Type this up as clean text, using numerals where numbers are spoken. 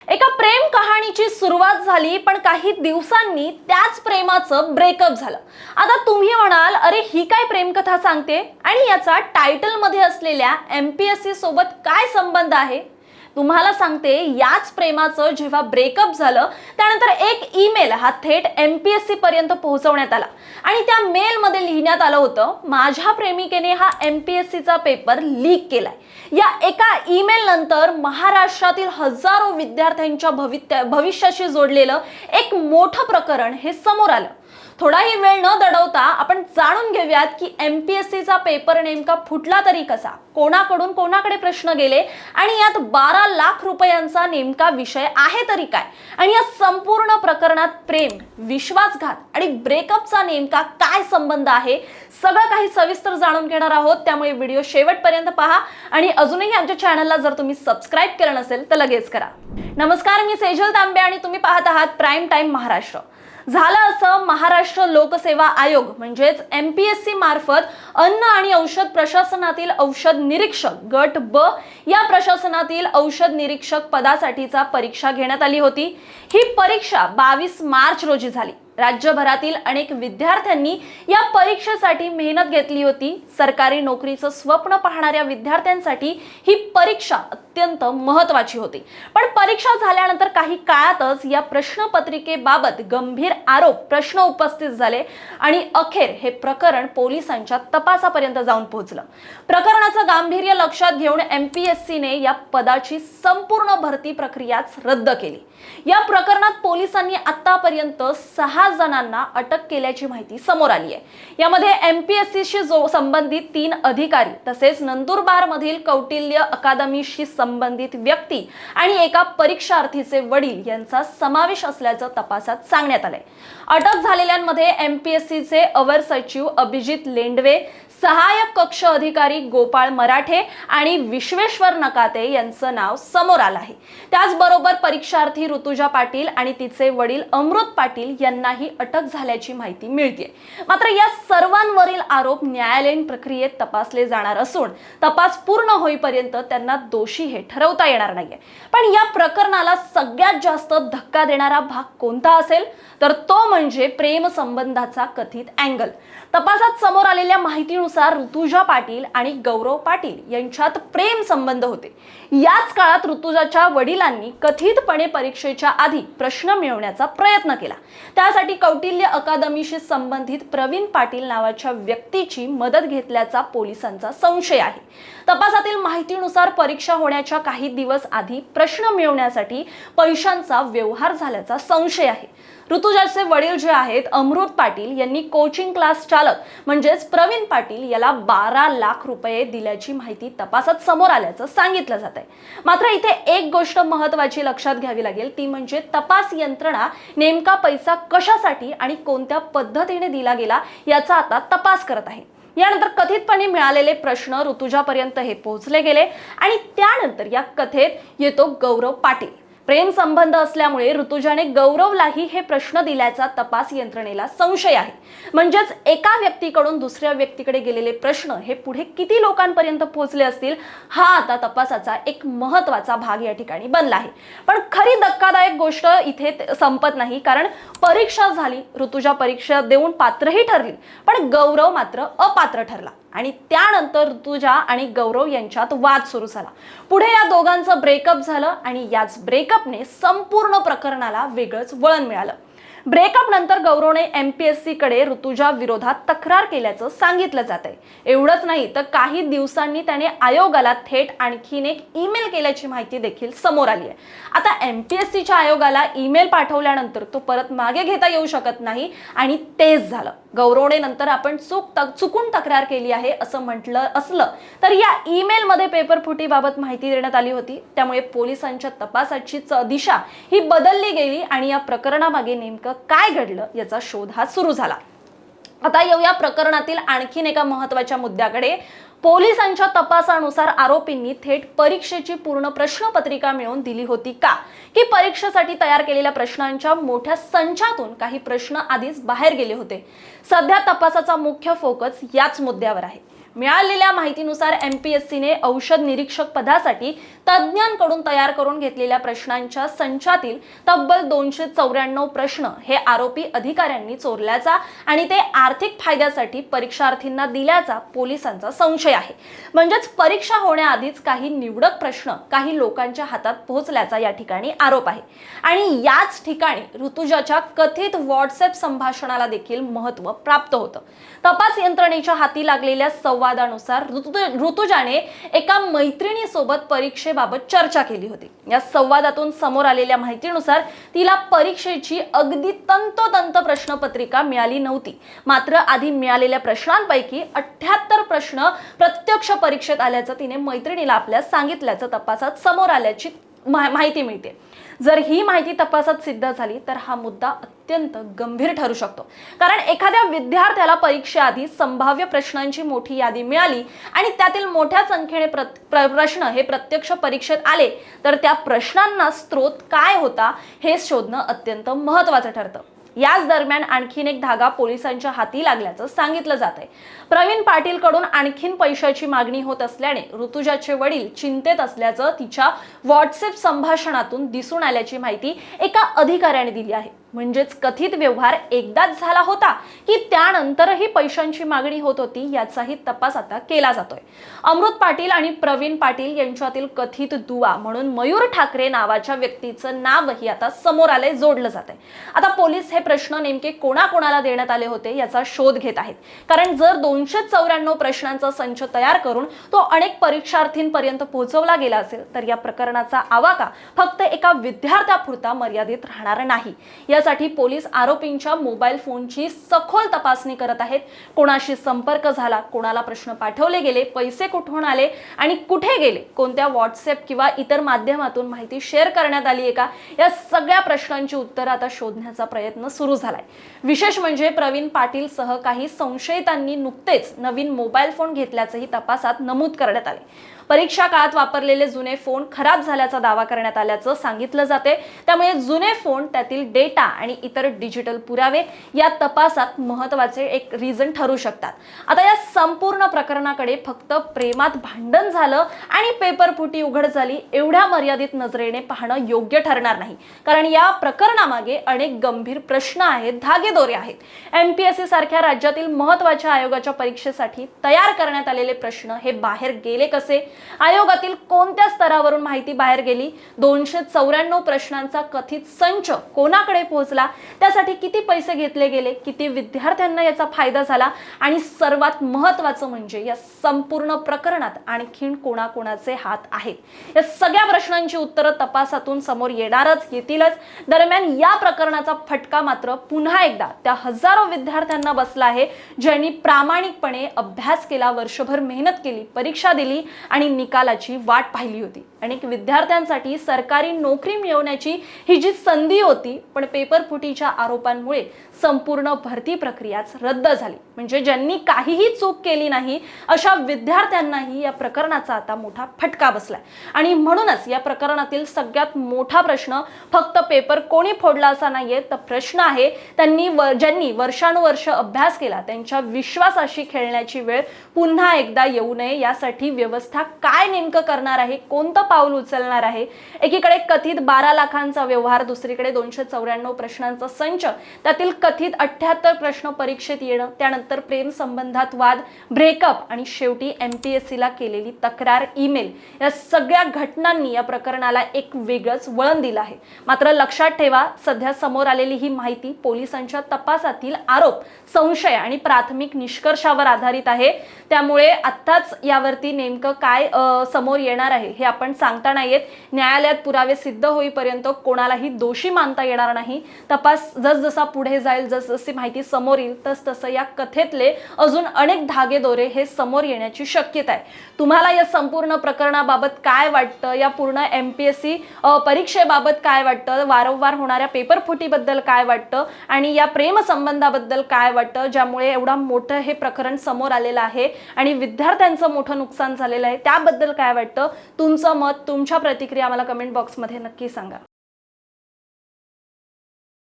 एका प्रेम कहाणीची सुरुवात झाली, पण काही दिवसांनी त्याच प्रेमाचं ब्रेकअप झालं। आता तुम्ही म्हणाल, अरे ही काय प्रेमकथा सांगते आणि याचा टायटल मध्ये असलेल्या एमपीएससी सोबत काय संबंध आहे? तुम्हाला सांगते, याच प्रेमाचं जेव्हा ब्रेकअप झालं त्यानंतर एक ईमेल हा थेट एमपीएससी पर्यंत पोहोचवण्यात आला आणि त्या मेल मध्ये लिहिण्यात आलं होतं, माझ्या प्रेमिकेने हा एमपीएससीचा पेपर लीक केलाय। या एका ईमेल नंतर महाराष्ट्रातील हजारो विद्यार्थ्यांच्या भविष्याशी जोडलेलं एक मोठं प्रकरण हे समोर आलं। थोडाही वेळ न दडवता आपण जाणून घेऊयात की एमपीएससीचा पेपर नेमका फुटला तरी कसा, कोणाकडून कोणाकडे प्रश्न गेले आणि यात 12 लाख रुपयांचा नेमका विषय आहे तरी काय, आणि या संपूर्ण प्रकरणात प्रेम, विश्वासघात आणि ब्रेकअपचा नेमका काय संबंध आहे, सगळं काही सविस्तर जाणून घेणार आहोत। त्यामुळे व्हिडिओ शेवटपर्यंत पहा आणि अजूनही आमच्या चॅनलला जर तुम्ही सबस्क्राइब केलं नसेल तर लगेच करा। नमस्कार, मी सेजल तांबे आणि तुम्ही पाहत आहात प्राईम टाइम महाराष्ट्र। झालं असं, महाराष्ट्र लोकसेवा आयोग म्हणजेच एमपीएससी मार्फत अन्न आणि औषध प्रशासनातील औषध निरीक्षक गट ब या प्रशासनातील औषध निरीक्षक पदासाठीचा परीक्षा घेण्यात आली होती। ही परीक्षा 22 मार्च रोजी झाली। राज्यभरातील अनेक विद्यार्थ्यांनी या परीक्षेसाठी मेहनत घेतली होती। सरकारी नोकरीचं स्वप्न पाहणाऱ्या विद्यार्थ्यांसाठी ही परीक्षा अत्यंत महत्त्वाची होती। पण परीक्षा झाल्यानंतर काही काळातच या प्रश्नपत्रिकेबाबत गंभीर आरोप, प्रश्न उपस्थित झाले आणि अखेर हे प्रकरण पोलिसांच्या तपासापर्यंत जाऊन पोहोचलं। प्रकरणाचं गांभीर्य लक्षात घेऊन एमपीएससीने या पदाची संपूर्ण भरती प्रक्रियाच रद्द केली। या प्रकरणात पोलिसांनी आतापर्यंत 6 जणांना अटक केल्याची माहिती समोर आली आहे। यामध्ये एमपीएससीशी संबंधित 3 अधिकारी तसेच नंदुरबार मधील कौटिल्य अकादमीशी संबंधित व्यक्ती आणि एका परीक्षार्थीचे वडील यांचा समावेश असल्याचं तपासात सांगण्यात आलंय। अटक झालेल्यांमध्ये एमपीएससीचे अवर सचिव अभिजित लेंडवे, सहाय्यक कक्ष अधिकारी गोपाळ मराठे आणि विश्वेश्वर नकाते यांचं नाव समोर आलं आहे। त्याचबरोबर परीक्षार्थी ऋतुजा पाटील आणि तिचे वडील अमृत पाटील यांनाही अटक झाल्याची माहिती मिळते। मात्र या सर्वांवरील आरोप न्यायालयीन प्रक्रियेत तपासले जाणार असून तपास पूर्ण होईपर्यंत त्यांना दोषी हे ठरवता येणार नाहीये। पण या प्रकरणाला सगळ्यात जास्त धक्का देणारा भाग कोणता असेल, तर तो म्हणजे प्रेम संबंधाचा कथित अँगल। तपासात समोर आलेल्या माहितीनुसार ऋतुजा पाटील आणि गौरव पाटील यांच्यात प्रेम संबंध होते। याच काळात ऋतुजाच्या वडिलांनी कथितपणे परीक्षेच्या आधी प्रश्न मिळवण्याचा प्रयत्न केला। त्यासाठी कौटिल्य अकादमीशी संबंधित प्रवीण पाटील नावाच्या व्यक्तीची मदत घेतल्याचा पोलिसांचा संशय आहे। तपासातील माहितीनुसार परीक्षा होण्याच्या काही दिवस आधी प्रश्न मिळवण्यासाठी पैशांचा व्यवहार झाल्याचा संशय आहे। ऋतुजाचे वडील जे आहेत अमृत पाटील यांनी कोचिंग क्लास चालक म्हणजेच प्रवीण पाटील याला 12 लाख रुपये दिल्याची माहिती तपासात समोर आल्याचं सांगितलं जात आहे। मात्र इथे एक गोष्ट महत्त्वाची लक्षात घ्यावी लागेल, ती म्हणजे तपास यंत्रणा नेमका पैसा कशासाठी आणि कोणत्या पद्धतीने दिला गेला याचा आता तपास करत आहे। यानंतर कथितपणे मिळालेले प्रश्न ऋतुजापर्यंत हे पोहोचले गेले आणि त्यानंतर या कथेत येतो गौरव पाटील। प्रेम संबंध असल्यामुळे ऋतुजाने गौरवलाही हे प्रश्न दिल्याचा तपास यंत्रणेला संशय आहे। म्हणजेच एका व्यक्तीकडून दुसऱ्या व्यक्तीकडे गेलेले प्रश्न हे पुढे किती लोकांपर्यंत पोहोचले असतील, हा आता तपासाचा एक महत्त्वाचा भाग या ठिकाणी बनला आहे। पण खरी धक्कादायक गोष्ट इथे संपत नाही, कारण परीक्षा झाली, ऋतुजा परीक्षा देऊन पात्रही ठरली, पण गौरव मात्र अपात्र ठरला आणि त्यानंतर ऋतुजा आणि गौरव यांच्यात वाद सुरू झाला। पुढे या दोघांचं ब्रेकअप झालं आणि याच ब्रेकअपने संपूर्ण प्रकरणाला वेगळंच वळण मिळालं। ब्रेकअप नंतर गौरवने एमपीएससी कडे ऋतुजा विरोधात तक्रार केल्याचं सांगितलं जात आहे। एवढंच नाही तर काही दिवसांनी त्याने आयोगाला थेट आणखीन एक ईमेल केल्याची माहिती देखील समोर आली आहे। आता एमपीएससीच्या आयोगाला ईमेल पाठवल्यानंतर तो परत मागे घेता येऊ शकत नाही आणि तेच झालं। गौरवने नंतर आपण चुकून तक्रार केली आहे असं म्हटलं असलं तर या ईमेल मध्ये पेपर फुटीबाबत माहिती देण्यात आली होती। त्यामुळे पोलिसांच्या तपासाची दिशा ही बदलली गेली आणि या प्रकरणामागे नेमकं काय घडलं याचा शोध हा सुरू झाला। आता येऊया प्रकरणातील आणखीन एका महत्त्वाच्या मुद्द्याकडे। पोलिसांच्या तपासानुसार आरोपींनी थेट परीक्षेची पूर्ण प्रश्नपत्रिका मिळवून दिली होती का, की परीक्षेसाठी तयार केलेल्या प्रश्नांच्या मोठ्या संचातून काही प्रश्न आधीच बाहेर गेले होते? सध्या तपासाचा मुख्य फोकस याच मुद्द्यावर आहे। मिळालेल्या माहितीनुसार MPSCने औषध निरीक्षक पदासाठी तज्ज्ञांकडून तयार करून घेतलेल्या प्रश्नांच्या संचातील तब्बल 294 प्रश्न हे आरोपी अधिकाऱ्यांनी चोरल्याचा आणि ते आर्थिक फायद्यासाठी परीक्षार्थींना दिल्याचा पोलिसांचा संशय आहे. म्हणजेच परीक्षा होण्याआधीच काही निवडक प्रश्न काही लोकांच्या हातात पोहोचल्याचा या ठिकाणी आरोप आहे. आणि याच ठिकाणी ऋतुजाच्या कथित व्हॉट्सअप संभाषणाला देखील महत्त्व प्राप्त होतं. तपास यंत्रणेच्या हाती लागलेल्या संवादानुसार ऋतुजाने एका मैत्रिणीसोबत परीक्षेबाबत चर्चा केली होती. या संवादातून समोर आलेल्या माहितीनुसार तिला परीक्षेची अगदी तंतोतंत प्रश्नपत्रिका मिळाली नव्हती. मात्र आधी मिळालेल्या प्रश्नांपैकी 78 प्रश्न प्रत्यक्ष परीक्षेत आल्याचं तिने मैत्रिणीला आपल्या सांगितल्याचं तपासात समोर आल्याची माहिती मिळते. जर ही माहिती तपासात सिद्ध झाली तर हा मुद्दा अत्यंत गंभीर ठरू शकतो. कारण एखाद्या विद्यार्थ्याला परीक्षेआधी संभाव्य प्रश्नांची मोठी यादी मिळाली आणि त्यातील मोठ्या संख्येने प्रश्न हे प्रत्यक्ष परीक्षेत आले तर त्या प्रश्नांना स्रोत काय होता हे शोधणं अत्यंत महत्त्वाचं ठरतं. याच दरम्यान आणखीन एक धागा पोलिसांच्या हाती लागल्याचं सांगितलं जात आहे. प्रवीण पाटील कडून आणखीन पैशाची मागणी होत असल्याने ऋतुजाचे वडील चिंतेत असल्याचं तिच्या व्हॉट्सअप संभाषणातून दिसून आल्याची माहिती एका अधिकाऱ्याने दिली आहे. म्हणजेच कथित व्यवहार एकदाच झाला होता की त्यानंतरही पैशांची मागणी होत होती याचाही तपास आता केला जातोय. अमृत पाटील आणि प्रवीण पाटील यांच्यातील कथित दुवा म्हणून मयूर ठाकरे नावाच्या व्यक्तीचं नावही आता समोर आलंय, जोडलं जात आहे. आता पोलीस हे प्रश्न नेमके कोणाकोणाला देण्यात आले होते याचा शोध घेत आहेत. कारण जर 294 प्रश्नांचा संच तयार करून तो अनेक परीक्षार्थींपर्यंत पोहोचवला गेला असेल तर या प्रकरणाचा आवाका फक्त एका विद्यार्थ्यापुरता मर्यादित राहणार नाही. यासाठी पोलीस आरोपींच्या मोबाईल फोनची सखोल तपासणी करत आहेत. कोणाशी संपर्क झाला, कोणाला प्रश्न पाठवले गेले, पैसे कुठून आले आणि कुठे गेले, कोणत्या व्हॉट्सअप किंवा इतर माध्यमातून माहिती शेअर करण्यात आली आहे का, या सगळ्या प्रश्नांची उत्तरं आता शोधण्याचा प्रयत्न सुरू झालाय. विशेष म्हणजे प्रवीण पाटील सह काही संशयितांनी नुकतेच नवीन मोबाईल फोन घेतल्याचंही तपासात नमूद करण्यात आले. परीक्षा काळात वापरलेले जुने फोन खराब झाल्याचा दावा करण्यात आल्याचं सांगितलं जाते. त्यामुळे जुने फोन, त्यातील डेटा आणि इतर डिजिटल पुरावे या तपासात महत्त्वाचे एक रिझन ठरू शकतात. आता या संपूर्ण प्रकरणाकडे फक्त प्रेमात भांडण झालं आणि पेपरफुटी उघड झाली एवढ्या मर्यादित नजरेने पाहणं योग्य ठरणार नाही. कारण या प्रकरणामागे अनेक गंभीर प्रश्न आहेत, धागेदोरे आहेत. MPSC सारख्या राज्यातील महत्त्वाच्या आयोगाच्या परीक्षेसाठी तयार करण्यात आलेले प्रश्न हे बाहेर गेले कसे, आयोगातील कोणत्या स्तरावरून माहिती बाहेर गेली, 294 प्रश्नांचा कथित संच कोणाकडे पोहोचला, त्यासाठी किती पैसे घेतले गेले, किती विद्यार्थ्यांना याचा फायदा झाला आणि सर्वात महत्त्वाचं म्हणजे या संपूर्ण प्रकरणात आणखीन कोणाकोणाचे हात आहेत. या सगळ्या प्रश्नांची उत्तरं तपासातून समोर येतीलच. दरम्यान या प्रकरणाचा फटका मात्र पुन्हा एकदा त्या हजारो विद्यार्थ्यांना बसला आहे ज्यांनी प्रामाणिकपणे अभ्यास केला, वर्षभर मेहनत केली, परीक्षा दिली आणि निकालाची वाट पाहिली होती. अनेक विद्यार्थ्यांसाठी सरकारी नोकरी मिळवण्याची ही जी संधी होती, पण पेपरफुटीच्या आरोपांमुळे संपूर्ण भरती प्रक्रियाच रद्द झाली. म्हणजे ज्यांनी काहीही चूक केली नाही अशा विद्यार्थ्यांनाही या प्रकरणाचा आता मोठा फटका बसलाय. आणि म्हणूनच या प्रकरणातील सगळ्यात मोठा प्रश्न फक्त पेपर कोणी फोडला असा नाहीये, तर प्रश्न आहे ज्यांनी वर्षानुवर्ष अभ्यास केला त्यांच्या विश्वासाशी खेळण्याची वेळ पुन्हा एकदा येऊ नये यासाठी व्यवस्था काय नेमकं करणार आहे, कोणतं पाऊल उचलणार आहे. एकीकडे कथित 12 लाखांचा व्यवहार, दुसरीकडे 294 प्रश्नांचा संच, त्यातील कथित 78 प्रश्न परीक्षेत येणं, त्यानंतर प्रेम संबंधात वाद, ब्रेकअप आणि शेवटी MPSCला केलेली तक्रार, ईमेल, या सगळ्या घटनांनी या प्रकरणाला एक वेगळंच वळण दिलं आहे. मात्र लक्षात ठेवा, सध्या समोर आलेली ही माहिती पोलिसांच्या तपासातील आरोप, संशय आणि प्राथमिक निष्कर्षावर आधारित आहे. त्यामुळे आत्ताच यावरती नेमकं काय समोर येणार आहे हे आपण सांगता नाही येत. न्यायालयात पुरावे सिद्ध होईपर्यंत कोणालाही दोषी मानता येणार नाही. तपास जसजसा पुढे जाईल, जसजशी माहिती समोर येईल तसतसं या कथेतले अजून अनेक धागेदोरे हे समोर येण्याची शक्यता आहे. तुम्हाला या संपूर्ण प्रकरणाबाबत काय वाटतं, या पूर्ण MPSC परीक्षेबाबत काय वाटतं, वारंवार होणाऱ्या पेपरफुटीबद्दल काय वाटतं आणि या प्रेम संबंधाबद्दल काय वाटतं, ज्यामुळे एवढा मोठं हे प्रकरण समोर आलेलं आहे आणि विद्यार्थ्यांचं मोठं नुकसान झालेलं आहे, त्याबद्दल काय वाटतं? तुमचं मत, तुमच्या प्रतिक्रिया आम्हाला कमेंट बॉक्समध्ये नक्की सांगा.